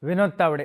विनोद तावडे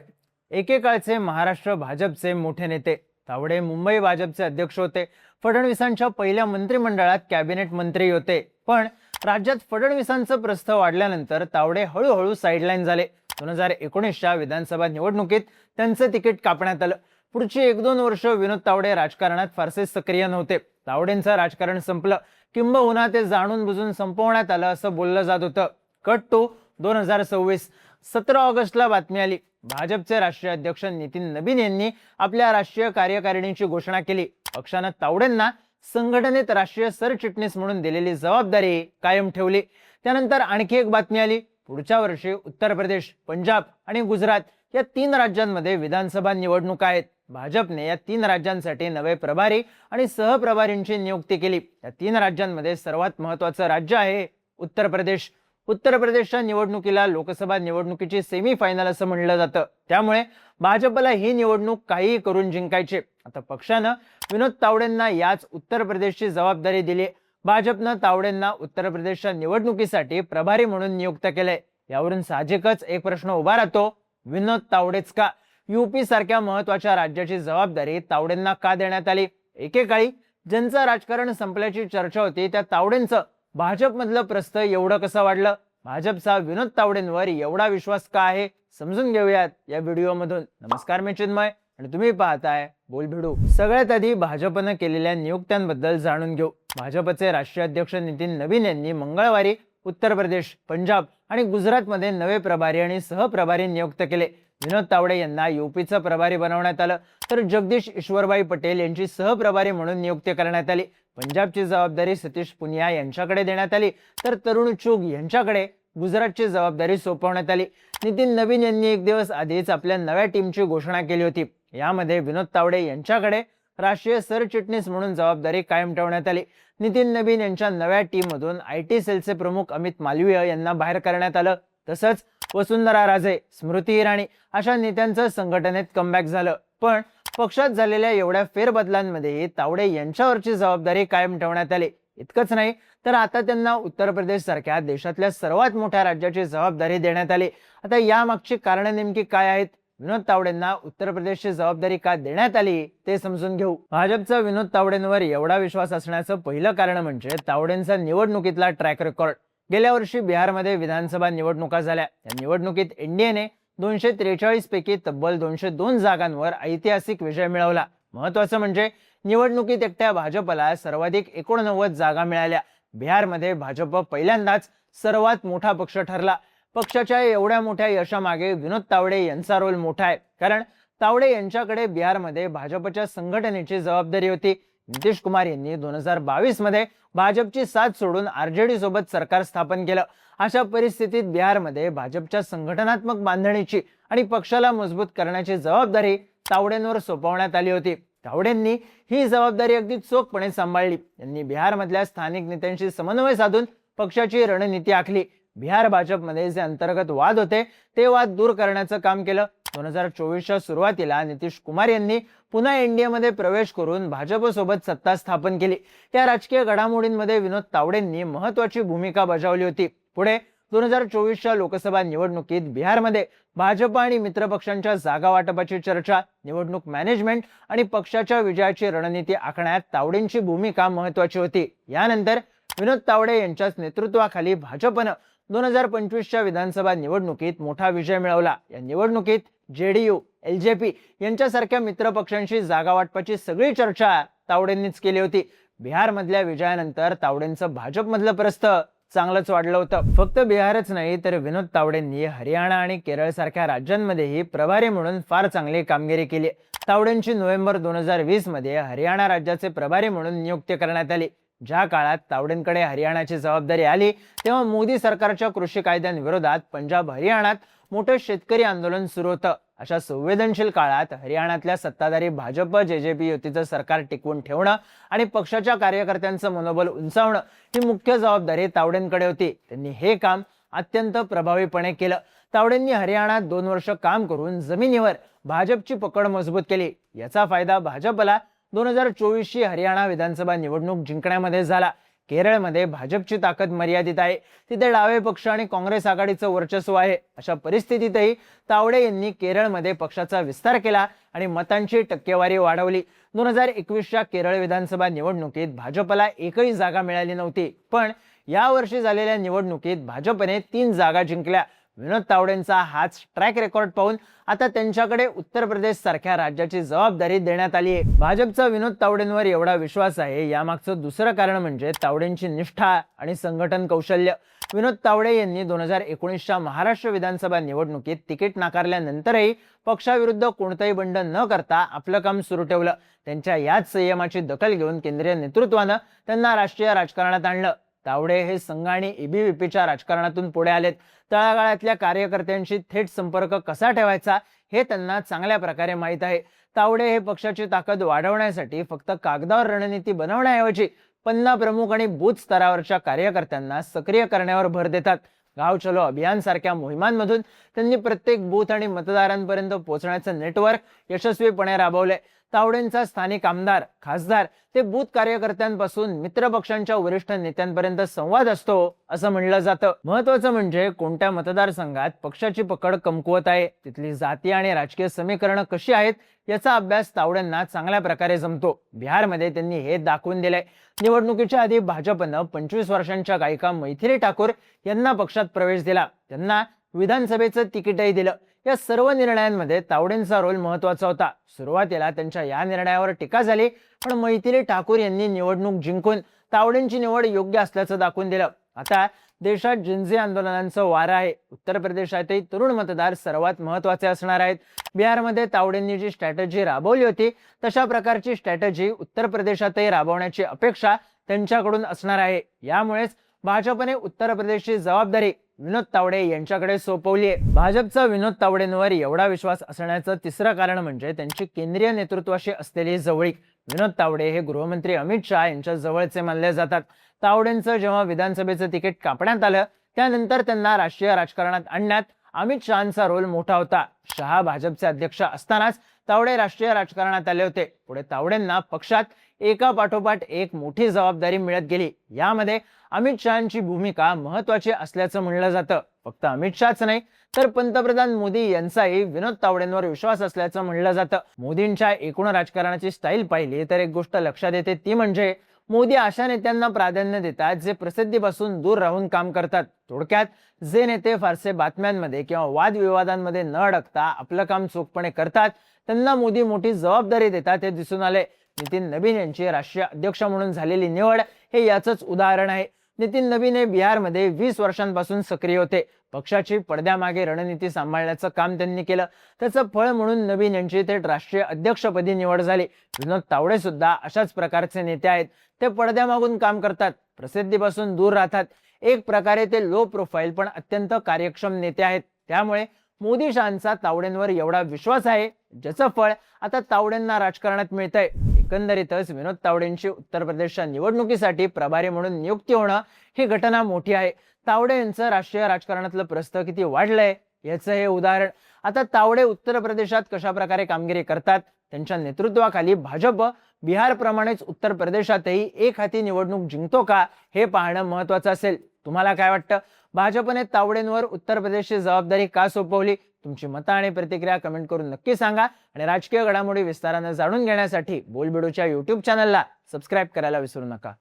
एकेकाळचे महाराष्ट्र भाजपचे मोठे नेते. तावडे मुंबई भाजपचे अध्यक्ष होते. फडणवीसांच्या पहिल्या मंत्रिमंडळात कॅबिनेट मंत्री होते. पण राज्यात फडणवीसांचं प्रस्थ वाढल्यानंतर तावडे हळूहळू साईडलाईन झाले. 2019च्या विधानसभा निवडणुकीत त्यांचं तिकीट कापण्यात आलं. पुढची 1-2 वर्ष विनोद तावडे राजकारणात फारसे सक्रिय नव्हते. तावडेंचं राजकारण संपलं, किंबहुना ते जाणून बुजून संपवण्यात आलं असं बोललं जात होतं. Cut to 2026. 17 ऑगस्टला बातमी आली. भाजपचे राष्ट्रीय अध्यक्ष नितीन नबीन यांनी आपल्या राष्ट्रीय कार्यकारिणीची घोषणा केली. पक्षानं तावडेंना संघटनेत राष्ट्रीय सरचिटणीस म्हणून दिलेली जबाबदारी कायम ठेवली. त्यानंतर आणखी एक बातमी आली. पुढच्या वर्षी उत्तर प्रदेश, पंजाब आणि गुजरात या 3 राज्यांमध्ये विधानसभा निवडणुका आहेत. भाजपने या 3 राज्यांसाठी नवे प्रभारी आणि सहप्रभारींची नियुक्ती केली. या 3 राज्यांमध्ये सर्वात महत्त्वाचं राज्य आहे उत्तर प्रदेश. उत्तर प्रदेशच्या निवडणुकीला लोकसभा निवडणुकीची सेमीफायनल असं म्हणलं जातं. त्यामुळे भाजपला ही निवडणूक काहीही करून जिंकायची. आता पक्षानं विनोद तावडेंना याच उत्तर प्रदेशची जबाबदारी दिली. भाजपनं तावडेंना उत्तर प्रदेशच्या निवडणुकीसाठी प्रभारी म्हणून नियुक्त केलंय. यावरून साहजिकच एक प्रश्न उभा राहतो, विनोद तावडेच का? यूपी सारख्या महत्वाच्या राज्याची जबाबदारी तावडेंना का देण्यात आली? एकेकाळी ज्यांचं राजकारण संपल्याची चर्चा होती त्या तावडेंचं भाजपमधलं प्रस्थ एवढं कसं वाढलं? भाजपचा विनोद तावडेंवर एवढा विश्वास का आहे? समजून घेऊयात या व्हिडिओमधून. नमस्कार, मी चिन्मय आणि तुम्ही पाहताय बोलभिडू. सगळ्यात आधी भाजपनं केलेल्या नियुक्त्यांबद्दल जाणून घेऊ. भाजपचे राष्ट्रीय अध्यक्ष नितीन नबीन यांनी मंगळवारी उत्तर प्रदेश, पंजाब आणि गुजरातमध्ये नवे प्रभारी आणि सहप्रभारी नियुक्त केले. विनोद तावडे यांना यूपीचं प्रभारी बनवण्यात आलं, तर जगदीश ईश्वरबाई पटेल यांची सहप्रभारी म्हणून नियुक्ती करण्यात आली. पंजाबची जबाबदारी सतीश पुनिया यांच्याकडे देण्यात आली, तर तरुण चुग यांच्याकडे गुजरातची जबाबदारी सोपवण्यात आली. नितीन नबीन यांनी एक दिवस आधीच आपल्या नव्या टीमची घोषणा केली होती. यामध्ये विनोद तावडे यांच्याकडे राष्ट्रीय सरचिटणीस म्हणून जबाबदारी कायम ठेवण्यात आली. नितीन नबीन यांच्या नव्या टीममधून IT सेलचे प्रमुख अमित मालवीय यांना बाहेर करण्यात आलं. तसंच वसुंधरा राजे, स्मृती इराणी अशा नेत्यांचं संघटनेत कमबॅक झालं. पण पक्षात झालेल्या एवढ्या फेरबदलांमध्ये तावडे यांच्यावरची जबाबदारी कायम ठेवण्यात आली. इतकंच नाही, तर आता त्यांना उत्तर प्रदेश सारख्या देशातल्या सर्वात मोठ्या राज्याची जबाबदारी देण्यात आली. आता यामागची कारणं नेमकी काय आहेत? विनोद तावडेंना उत्तर प्रदेशची जबाबदारी का देण्यात आली ते समजून घेऊ. भाजपचा विनोद तावडेंवर एवढा विश्वास असण्याचं पहिलं कारण म्हणजे तावडेंचा निवडणुकीतला ट्रॅक रेकॉर्ड. गेल्या वर्षी बिहारमध्ये विधानसभा निवडणुका झाल्या. या निवडणुकीत एनडीएने 243 पैकी तब्बल 202 जागांवर ऐतिहासिक विजय मिळवला. महत्वाचं म्हणजे निवडणुकीत एकट्या भाजपला सर्वाधिक 89 जागा मिळाल्या. बिहारमध्ये भाजप पहिल्यांदाच सर्वात मोठा पक्ष ठरला. पक्षाच्या एवढ्या मोठ्या यशामागे विनोद तावडे यांचा रोल मोठा आहे, कारण तावडे यांच्याकडे बिहारमध्ये भाजपच्या संघटनेची जबाबदारी होती. नितीश कुमार यांनी 2022 मध्ये भाजपची साथ सोडून RJD सोबत सरकार स्थापन केलं. अशा परिस्थितीत बिहारमध्ये भाजपच्या संघटनात्मक बांधणीची आणि पक्षाला मजबूत करण्याची जबाबदारी तावडेंवर सोपवण्यात आली होती. तावडेंनी ही जबाबदारी अगदी चोखपणे सांभाळली. यांनी बिहारमधल्या स्थानिक नेत्यांशी समन्वय साधून पक्षाची रणनीती आखली. बिहार भाजपमध्ये जे अंतर्गत वाद होते ते वाद दूर करण्याचं काम केलं. 2024च्या सुरुवातीला नितीश कुमार यांनी पुन्हा एनडीए मध्ये प्रवेश करून भाजपसोबत सत्ता स्थापन केली. या राजकीय घडामोडींमध्ये विनोद तावडेंनी महत्वाची भूमिका बजावली होती. पुढे 2024च्या लोकसभा निवडणुकीत बिहारमध्ये भाजप आणि मित्रपक्षांच्या जागा वाटपाची चर्चा, निवडणूक मॅनेजमेंट आणि पक्षाच्या विजयाची रणनीती आखण्यात तावडेंची भूमिका महत्वाची होती. यानंतर विनोद तावडे यांच्याच नेतृत्वाखाली भाजपनं 2025च्या विधानसभा निवडणुकीत मोठा विजय मिळवला. या निवडणुकीत JDU, LJP यांच्यासारख्या मित्रपक्षांशी जागा वाटपाची सगळी चर्चा तावडेंनीच केली होती. बिहारमधल्या विजयानंतर तावडेंचं भाजपमधलं प्रस्थ चांगलंच वाढलं होतं. फक्त बिहारच नाही, तर विनोद तावडेंनी हरियाणा आणि केरळ सारख्या राज्यांमध्येही प्रभारी म्हणून फार चांगली कामगिरी केली. तावडेंची नोव्हेंबर 2020 मध्ये हरियाणा राज्याचे प्रभारी म्हणून नियुक्ती करण्यात आली. ज्या काळात तावडेंकडे हरियाणाची जबाबदारी आली तेव्हा मोदी सरकारच्या कृषी कायद्यांविरोधात पंजाब, हरियाणात मोठं शेतकरी आंदोलन सुरू होतं. अशा संवेदनशील काळात हरियाणातल्या सत्ताधारी भाजप JJP युतीचं सरकार टिकवून ठेवणं आणि पक्षाच्या कार्यकर्त्यांचं मनोबल उंचावणं ही मुख्य जबाबदारी तावडेंकडे होती. त्यांनी हे काम अत्यंत प्रभावीपणे केलं. तावडेंनी हरियाणात 2 वर्ष काम करून जमिनीवर भाजपची पकड मजबूत केली. याचा फायदा भाजपला 2024ची हरियाणा विधानसभा निवडणूक जिंकण्यामध्ये झाला. केरळमध्ये भाजपची ताकद मर्यादित आहे, तिथे डावे पक्ष आणि काँग्रेस आघाडीचं वर्चस्व आहे. अशा परिस्थितीतही तावडे यांनी केरळमध्ये पक्षाचा विस्तार केला आणि मतांची टक्केवारी वाढवली. 2021च्या केरळ विधानसभा निवडणुकीत भाजपला एकही जागा मिळाली नव्हती, पण यावर्षी झालेल्या निवडणुकीत भाजपने 3 जागा जिंकल्या. विनोद तावडेंचा हाच ट्रॅक रेकॉर्ड पाहून आता त्यांच्याकडे उत्तर प्रदेश सारख्या राज्याची जबाबदारी देण्यात आली आहे. भाजपचा विनोद तावडेंवर एवढा विश्वास आहे, यामागचं दुसरं कारण म्हणजे तावडेंची निष्ठा आणि संघटन कौशल्य. विनोद तावडे यांनी 2019च्या महाराष्ट्र विधानसभा निवडणुकीत तिकीट नाकारल्यानंतरही पक्षाविरुद्ध कोणताही बंड न करता आपलं काम सुरू ठेवलं. त्यांच्या याच संयमाची दखल घेऊन केंद्रीय नेतृत्वानं त्यांना राष्ट्रीय राजकारणात आणलं. तावडे हे संघ आणि एबीव्हीपीच्या राजकारणातून पुढे आलेत. तळागाळातल्या कार्यकर्त्यांशी थेट संपर्क कसा ठेवायचा हे त्यांना चांगल्या प्रकारे माहीत आहे. तावडे हे पक्षाची ताकद वाढवण्यासाठी फक्त कागदावर रणनीती बनवण्याऐवजी पन्ना प्रमुख आणि बूथ स्तरावरच्या कार्यकर्त्यांना सक्रिय करण्यावर भर देतात. गाव चलो अभियान सारख्या मोहिमांमधून त्यांनी प्रत्येक बूथ आणि मतदारांपर्यंत पोहोचण्याचं नेटवर्क यशस्वीपणे राबवले. तावडेंचा स्थानिक आमदार, खासदार ते बूथ कार्यकर्त्यांपासून मित्र पक्षांच्या वरिष्ठ नेत्यांपर्यंत संवाद असतो असं म्हणलं जातं. महत्वाचं म्हणजे कोणत्या मतदारसंघात पक्षाची पकड कमकुवत आहे, तिथली जाती आणि राजकीय समीकरणं कशी आहेत याचा अभ्यास तावडेंना चांगल्या प्रकारे जमतो. बिहारमध्ये त्यांनी हे दाखवून दिलंय. निवडणुकीच्या आधी भाजपनं 25 वर्षांच्या गायिका मैथिली ठाकूर यांना पक्षात प्रवेश दिला, त्यांना विधानसभेचं तिकीटही दिलं. या सर्व निर्णयांमध्ये तावडेंचा रोल महत्वाचा होता. सुरुवातीला त्यांच्या या निर्णयावर टीका झाली, पण मैथिली ठाकूर यांनी निवडणूक जिंकून तावडेंची निवड योग्य असल्याचं दाखवून दिलं. आता देशात जिन्सी आंदोलनांचं वारं आहे. उत्तर प्रदेशातही तरुण मतदार सर्वात महत्वाचे असणार आहेत. बिहारमध्ये तावडेंनी जी स्ट्रॅटेजी राबवली होती तशा प्रकारची स्ट्रॅटेजी उत्तर प्रदेशातही राबवण्याची अपेक्षा त्यांच्याकडून असणार आहे. यामुळेच भाजपने उत्तर प्रदेशची जबाबदारी विनोद तावडे यांच्याकडे सोपवली आहे. भाजपचा विनोद तावडेंवर एवढा विश्वास असण्याचं तिसरं कारण म्हणजे त्यांची केंद्रीय नेतृत्वाशी असलेली जवळीक. विनोद तावडे हे गृहमंत्री अमित शहा यांच्या जवळचे मानले जातात. तावडेंचं जेव्हा विधानसभेचं तिकीट कापण्यात आलं त्यानंतर त्यांना राष्ट्रीय राजकारणात आणण्यात अमित शहांचा रोल मोठा होता. शहा भाजपचे अध्यक्ष असतानाच तावडे राष्ट्रीय राजकारणात आले होते. पुढे तावडेंना पक्षात एका पाठोपाठ एक मोठी जबाबदारी मिळत गेली. यामध्ये अमित शहांची भूमिका महत्वाची असल्याचं म्हणलं जातं. फक्त अमित शहाच नाही तर पंतप्रधान मोदी यांचाही विनोद तावडेंवर विश्वास असल्याचं म्हणलं जातं. मोदींच्या एकूण राजकारणाची स्टाईल पाहिली तर एक गोष्ट लक्षात येते, ती म्हणजे मोदी अशा नेत्यांना प्राधान्य देतात जे प्रसिद्धीपासून दूर राहून काम करतात. थोडक्यात जे नेते फारसे बातम्यांमध्ये किंवा वादविवादांमध्ये न अडकता आपलं काम चोखपणे करतात त्यांना मोदी मोठी जबाबदारी देतात हे दिसून आले. नितीन नबीन यांची राष्ट्रीय अध्यक्ष म्हणून झालेली निवड हे याचंच उदाहरण आहे. नितीन नबीन हे बिहारमध्ये 20 वर्षांपासून सक्रिय होते. पक्षाची पडद्यामागे रणनीती सांभाळण्याचं काम त्यांनी केलं. त्याचं फळ म्हणून नबीन यांची थेट राष्ट्रीय अध्यक्षपदी निवड झाली. विनोद तावडे सुद्धा अशाच प्रकारचे नेते आहेत. ते पडद्यामागून काम करतात, प्रसिद्धीपासून दूर राहतात. एक प्रकारे ते लो प्रोफाईल पण अत्यंत कार्यक्षम नेते आहेत. त्यामुळे मोदी शहांचा तावडेंवर एवढा विश्वास आहे, ज्याचं फळ आता तावडेंना राजकारणात मिळतंय. एकंदरीतच विनोद तावडेंची उत्तर प्रदेशच्या निवडणुकीसाठी प्रभारी म्हणून नियुक्ती होणं ही घटना मोठी आहे. तावडे यांचं राष्ट्रीय राजकारणातलं प्रस्थ किती वाढलंय याचं हे उदाहरण. आता तावडे उत्तर प्रदेशात कशा प्रकारे कामगिरी करतात, त्यांच्या नेतृत्वाखाली भाजप बिहारप्रमाणेच उत्तर प्रदेशातही एक हाती निवडणूक जिंकतो का हे पाहणं महत्वाचं असेल. तुम्हाला काय वाटतं? भाजपने तावडेंवर उत्तर प्रदेशची जबाबदारी का सोपवली? तुमची मतं आणि प्रतिक्रिया कमेंट करून नक्की सांगा आणि राजकीय घडामोडी विस्ताराने जाणून घेण्यासाठी बोलबिडूच्या YouTube चॅनलला सबस्क्राईब करायला विसरू नका.